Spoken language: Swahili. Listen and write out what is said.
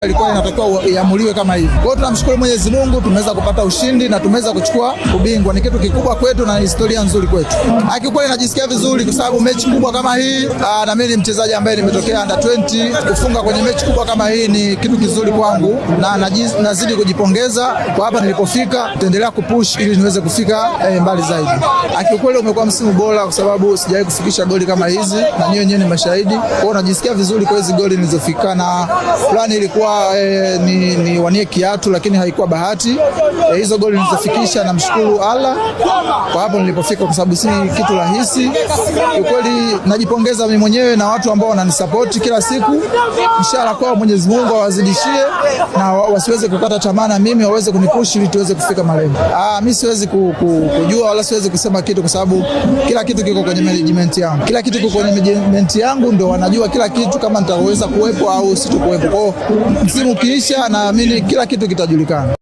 Ilikuwa inatakiwa iamuliwe kama hivi. Kwa hiyo tunamshukuru Mwenyezi Mungu, tumeweza kupata ushindi na tumeweza kuchukua ubingwa. Ni kitu kikubwa kwetu na historia nzuri kwetu. Kiukweli najisikia vizuri kwa sababu mechi kubwa kama hii, na mimi ni mchezaji ambaye nimetokea under 20, kufunga kwenye mechi kubwa kama hii ni kitu kizuri kwangu na nazidi kujipongeza kwa hapa nilipofika. Tutaendelea kupush ili niweze kufika mbali zaidi. Kiukweli umekuwa msimu bora kwa sababu sijawahi kufikisha goli kama hizi na nyinyi wenyewe ni mashahidi. Kwa hiyo najisikia vizuri kwa hizo goli nilizofika, na plani ilikuwa ni wanie kiatu lakini haikuwa bahati. Hizo goli nilizofikisha namshukuru Allah kwa hapo nilipofika kwa sababu si kitu rahisi. Ukweli najipongeza mimi mwenyewe na watu ambao wananisupport kila siku. Inshallah kwa Mwenyezi Mungu awazidishie na wasiweze kukata tamaa na mimi waweze kunipush ili tuweze kufika malengo. Mimi siwezi kujua wala siwezi kusema kitu kwa sababu kila kitu kiko kwenye management yangu. Kila kitu kiko kwenye management yangu ndio wanajua kila kitu kama nitaweza kuwepo au sitokuwepo. Kwa msimu ukiisha naamini kila kitu kitajulikana.